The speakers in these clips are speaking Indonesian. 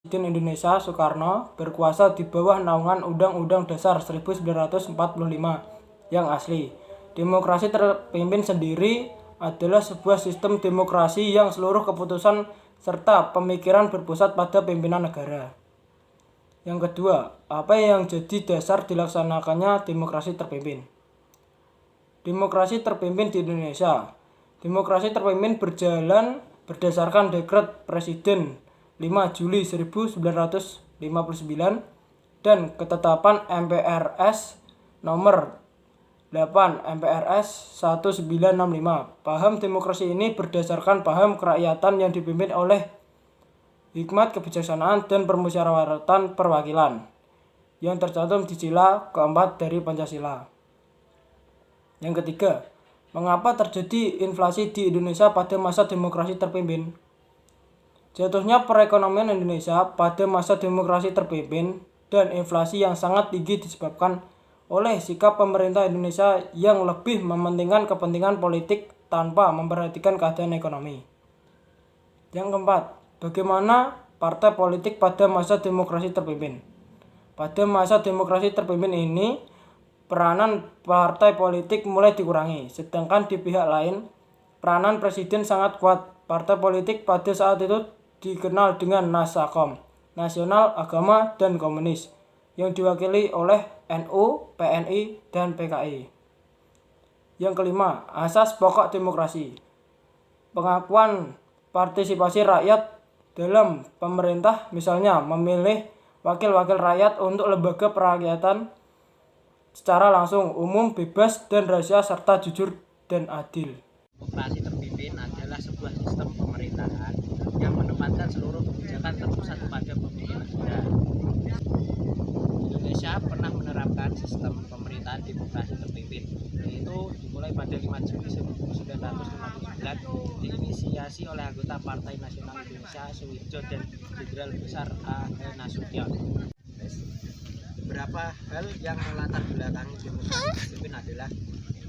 Presiden Indonesia Soekarno berkuasa di bawah naungan Undang-Undang Dasar 1945 yang asli. Demokrasi terpimpin sendiri adalah sebuah sistem demokrasi yang seluruh keputusan serta pemikiran berpusat pada pimpinan negara. Yang kedua, apa yang jadi dasar dilaksanakannya demokrasi terpimpin? Demokrasi terpimpin di Indonesia. Demokrasi terpimpin berjalan berdasarkan Dekret Presiden 5 Juli 1959 dan ketetapan MPRS nomor 8 MPRS 1965. Paham demokrasi ini berdasarkan paham kerakyatan yang dipimpin oleh hikmat kebijaksanaan dan permusyawaratan perwakilan yang tercantum di sila keempat dari Pancasila. Yang ketiga, mengapa terjadi inflasi di Indonesia pada masa demokrasi terpimpin? Jatuhnya perekonomian Indonesia pada masa demokrasi terpimpin dan inflasi yang sangat tinggi disebabkan oleh sikap pemerintah Indonesia yang lebih mementingkan kepentingan politik tanpa memperhatikan keadaan ekonomi. Yang keempat, bagaimana partai politik pada masa demokrasi terpimpin? Pada masa demokrasi terpimpin ini, peranan partai politik mulai dikurangi, sedangkan di pihak lain, peranan presiden sangat kuat. Partai politik pada saat itu dikenal dengan Nasakom, Nasional, Agama, dan Komunis, yang diwakili oleh NU, PNI, dan PKI. Yang kelima, asas pokok demokrasi. Pengakuan partisipasi rakyat dalam pemerintah, misalnya memilih wakil-wakil rakyat untuk lembaga perakyatan secara langsung, umum, bebas, dan rahasia, serta jujur dan adil. Demokrasi terpimpin adalah sebuah sistem pemerintahan yang menempatkan seluruh kebijakan terpusat pada pemilihan negara. Indonesia pernah menerapkan sistem pemerintahan demokrasi terpimpin, yaitu dimulai pada 5 Juli 1959, diinisiasi oleh anggota Partai Nasional Indonesia Soeharto dan Jenderal Besar A.H. Nasution. Beberapa hal yang melatar belakangi demokrasi terpimpin adalah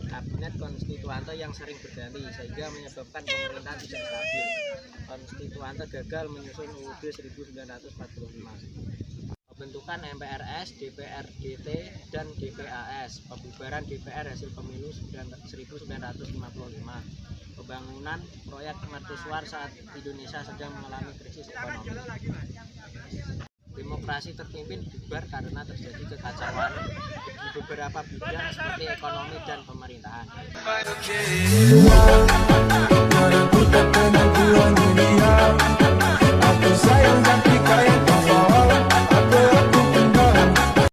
Kabinet Konstituante yang sering berganti sehingga menyebabkan pemerintahan tidak stabil. Konstituante gagal menyusun UUD 1945. Pembentukan MPRS, DPRDT, dan DPAS. Pembubaran DPR hasil pemilu 1955. Pembangunan proyek mercusuar saat Indonesia sedang mengalami krisis ekonomi. Demokrasi terpimpin bubar karena terjadi kekacauan di beberapa bidang seperti ekonomi dan pemerintahan.